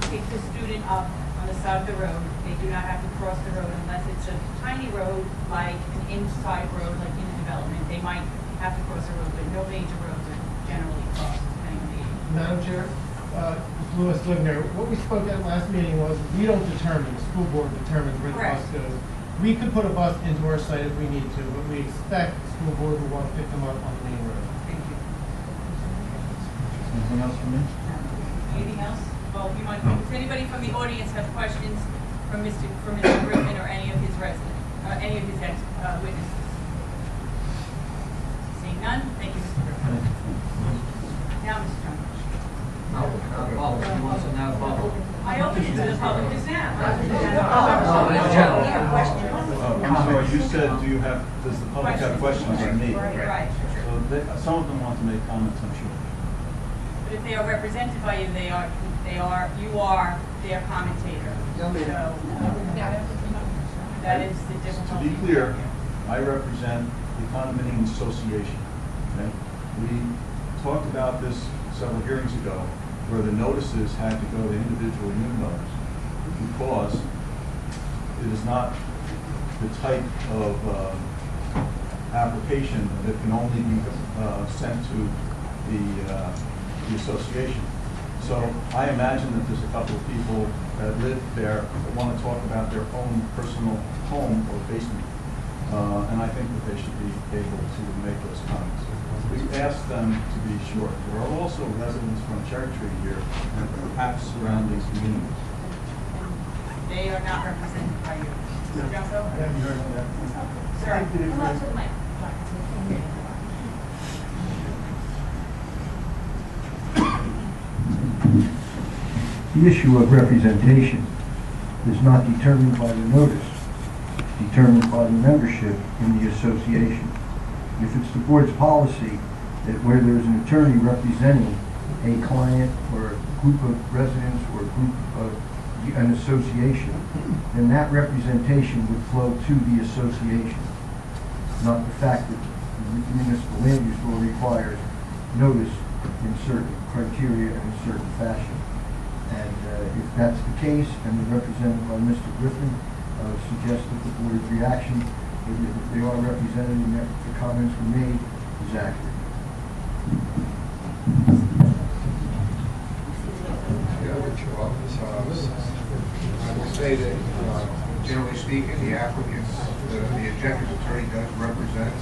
pick the student up on the side of the road. They do not have to cross the road unless it's a tiny road, like an inside road, like in a development. They might have to cross the road, but no major roads are generally crossed, depending on the age. Madam Chair, Louis Livner, what we spoke at last meeting was we don't determine, the school board determines where the bus Correct. goes. We could put a bus into our site if we need to, but we expect the school board will want to pick them up on the main road. Thank you. Anything else from me? Anything else? Well, does anybody from the audience have questions for Mr. Griffin or any of his residents, any of his witnesses? Seeing none, thank you, Mr. Griffin. Now, Mr. Jones. I opened it to the public just now. Oh, in general. I'm sorry, comments. you said, does the public have questions on me? Right. So some of them want to make comments, I'm sure. But if they are represented by you, you are their commentator. So, that is the To difficulty. be clear, I represent the condominium association. Okay? We talked about this several hearings ago, where the notices had to go to individual unit owners because it is not the type of application that can only be sent to the association. So I imagine that there's a couple of people that live there that want to talk about their own personal home or basement. And I think that they should be able to make those comments. We asked them to be short. There are also residents from Cherry Tree here and perhaps surrounding communities. They are not represented by you. Mr. Junko? Sir, come up to the mic. The issue of representation is not determined by the notice. It's determined by the membership in the association. If it's the board's policy that where there's an attorney representing a client or a group of residents or a group of an association, then that representation would flow to the association, not the fact that the municipal land use law requires notice in certain criteria and in certain fashion. And if that's the case, and the represented by Mr. Griffin suggests that the board's reaction, if they are represented and that the comments were made, is accurate. I will say that, generally speaking, the applicants, the objector's attorney does represent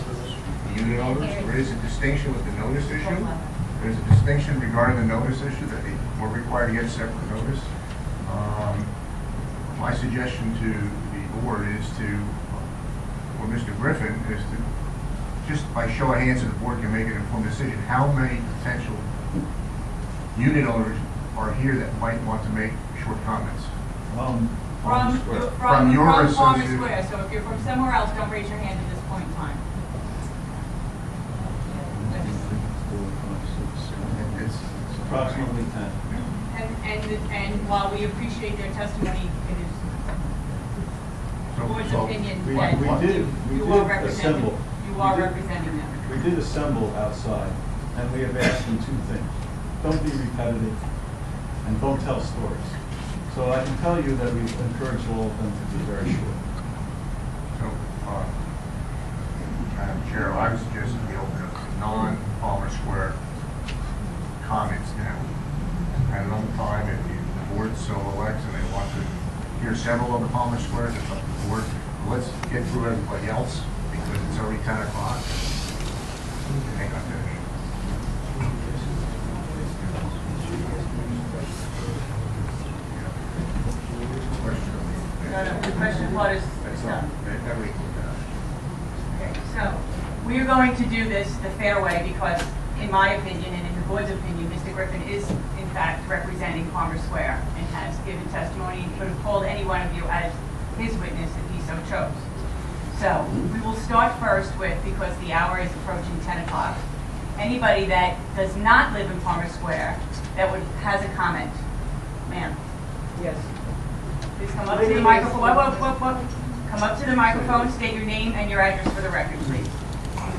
the unit owners. There is a distinction with the notice issue. There's a distinction regarding the notice issue that they were required to get a separate notice. My suggestion to the board is to, or Mr. Griffin, is to, just by show of hands, so the board can make an informed decision, how many potential unit owners are here that might want to make short comments? From your Farmer association. Square, so if you're from somewhere else, don't raise your hand at this point in time. It's Approximately 10. And while we appreciate their testimony, it is the board's opinion We that did you are representing, assemble. you are We did- representing them. We did assemble outside, and we have asked them two things. Don't be repetitive, and don't tell stories. So I can tell you that we've encouraged all of them to be very short. So, Madam Chair, I would suggest that we open up non-Palmer Square comments now. At another time, if the board so elects and they want to hear several of the Palmer Squares, it's up to the board. Let's get through everybody else, because it's already 10 o'clock. And they got finished. No, the question part is done. Every Okay, so we are going to do this the fair way because, in my opinion and in the board's opinion, Mr. Griffin is in fact representing Palmer Square and has given testimony and could have called any one of you as his witness if he so chose. So we will start first with, because the hour is approaching 10 o'clock, anybody that does not live in Palmer Square that has a comment. Ma'am. Yes. Please come up to the microphone. Whoa. Come up to the microphone, state your name and your address for the record, please.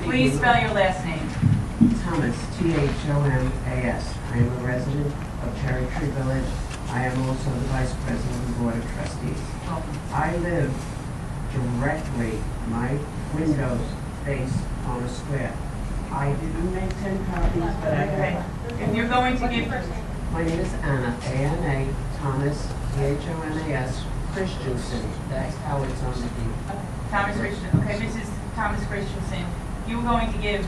Please spell your last name. Thomas, Thomas. I am a resident of Cherry Tree Village. I am also the vice president of the Board of Trustees. I live directly, my windows face Palmer Square. I didn't make 10 copies, but I have. If you're going to give... My name is Anna, A-N-A, Thomas, Thomas, Christensen. That's how it's on the deed. Thomas Christensen. Okay, Mrs. Thomas Christensen, you were going to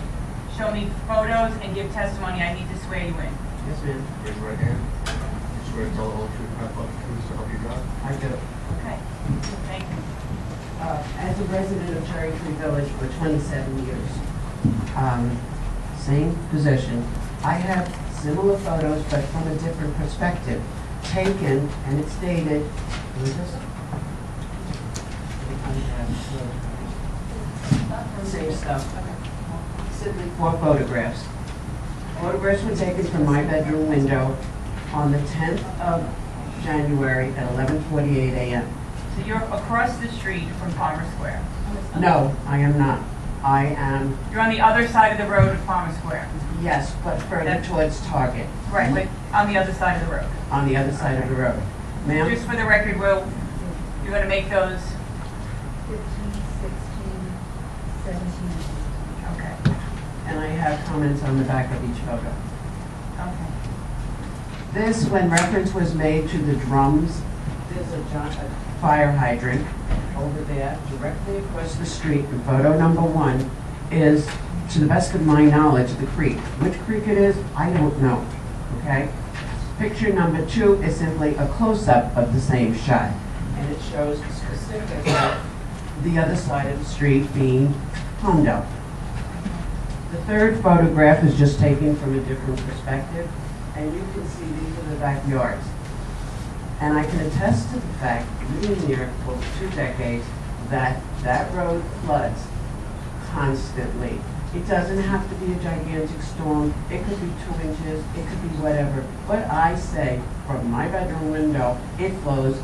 show me photos and give testimony. I need to swear you in. Yes, ma'am. Raise your right hand. You swear to tell the whole truth, nothing but the truth, so help you God? I do. Okay, thank you. As a resident of Cherry Tree Village for 27 years, same position. I have similar photos, but from a different perspective, taken, and it's dated. Can we just- Same stuff. Simply 4 photographs. Photographs were taken from my bedroom window on the 10th of January at 11:48 a.m. So you're across the street from Palmer Square. No, I am not. I am, You're on the other side of the road of Palmer Square. yes, but further towards Target, Right, but on the other side of the road. on the other side of the road. Ma'am? Just for the record, you're going to make those, 15, 16, 17. okay, And I have comments on the back of each photo. okay. This, when reference was made to the drums, there's a fire hydrant over there, directly across the street, and photo number 1 is, to the best of my knowledge, the creek. Which creek it is, I don't know, okay? Picture number 2 is simply a close-up of the same shot, and it shows specifically the other side of the street being Holmdel. The third photograph is just taken from a different perspective, and you can see these are the backyards. And I can attest to the fact, living here for 2 decades, that that road floods constantly. It doesn't have to be a gigantic storm. It could be 2 inches. It could be whatever. But I say, from my bedroom window, it floods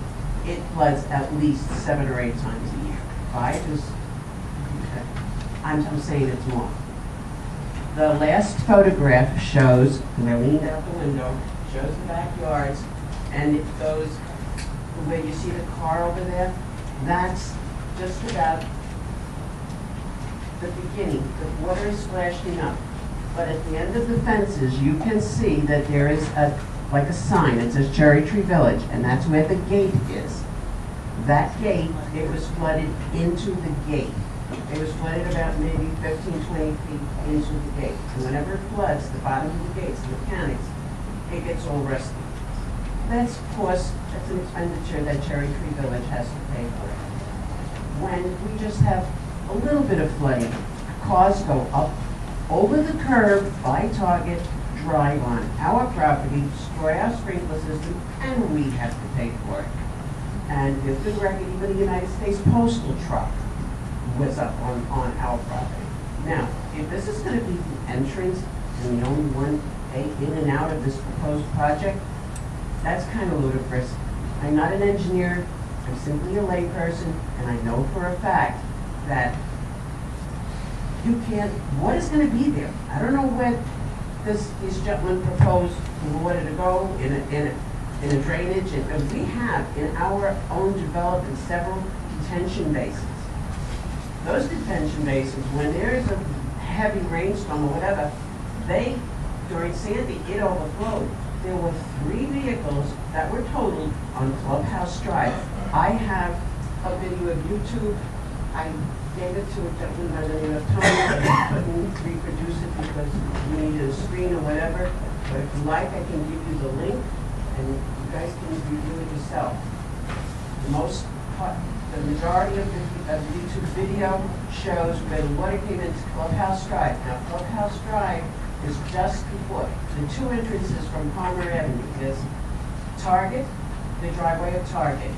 at least 7 or 8 times a year. 5 is, okay. I'm saying it's more. The last photograph shows, and I leaned out the window, shows the backyards, and it goes, the way you see the car over there, that's just about the beginning. The water is splashing up. But at the end of the fences, you can see that there is like a sign that says Cherry Tree Village, and that's where the gate is. That gate, it was flooded into the gate. It was flooded about maybe 15, 20 feet into the gate. And whenever it floods, the bottom of the gates, the mechanics, it gets all rusty. That's, of course, that's an expenditure that Cherry Tree Village has to pay for. When we just have a little bit of flooding, cars go up over the curb by Target, drive on our property, destroy our sprinkler system, and we have to pay for it. And if the record, even the United States Postal truck was up on our property. Now, if this is going to be the entrance and the only one way in and out of this proposed project, that's kind of ludicrous. I'm not an engineer, I'm simply a layperson, and I know for a fact that you can't, what is going to be there? I don't know where these gentlemen propose the water to go in a drainage, and we have in our own development several detention basins. Those detention basins, when there is a heavy rainstorm or whatever, during Sandy, it overflowed. There were 3 vehicles that were totaled on Clubhouse Drive. I have a video of YouTube. I gave it to a gentleman by the name of Tony, but I couldn't reproduce it because we needed a screen or whatever. But if you like, I can give you the link, and you guys can review it yourself. The majority of the YouTube video shows where the water came into Clubhouse Drive. Now, Clubhouse Drive is just before the 2 entrances from Palmer Avenue. There's Target, the driveway of Target.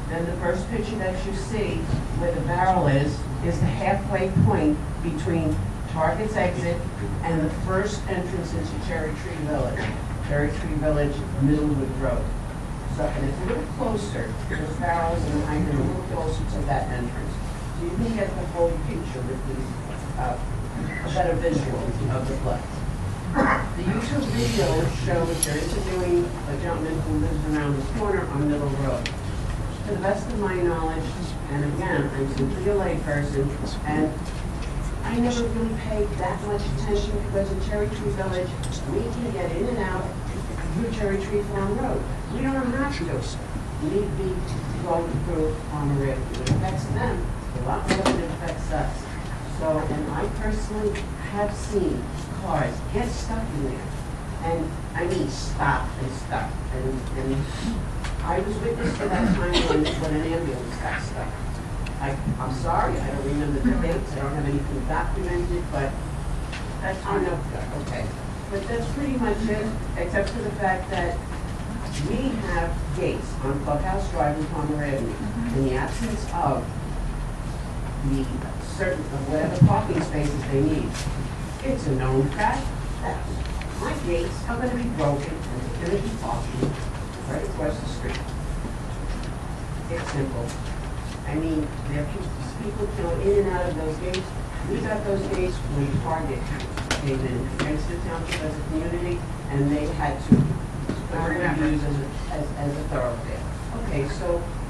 Then the first picture that you see where the barrel is the halfway point between Target's exit and the first entrance into Cherry Tree Village. Cherry Tree Village, Middlewood Road. So, and it's a little closer, those barrels and I get a little closer to that entrance. So you can get the whole picture with a better visual of the flood. The YouTube video shows they're interviewing a gentleman who lives around this corner on Middle Road. To the best of my knowledge, and again, I'm simply a layperson, and I never really paid that much attention because in Cherry Tree Village, we can get in and out through Cherry Tree Farm Road. We don't have to need be going through Palmer Avenue. It affects them a lot more than it affects us. So, and I personally have seen cars get stuck in there. And I mean stop and stuck. And I was witness to that time when an ambulance got stuck. I'm sorry, I don't remember the dates, I don't have anything documented, but that's on the, okay. But that's pretty much it, except for the fact that we have gates on Clubhouse Drive and Palmer Avenue. In the absence of the certain, whatever parking spaces they need. It's a known fact. My gates are gonna be broken and they're gonna be parking right across the street. It's simple. I mean, there are people going in and out of those gates. We got those gates when Target came in against the township as a community, and they had to use as a thoroughfare. Okay, so the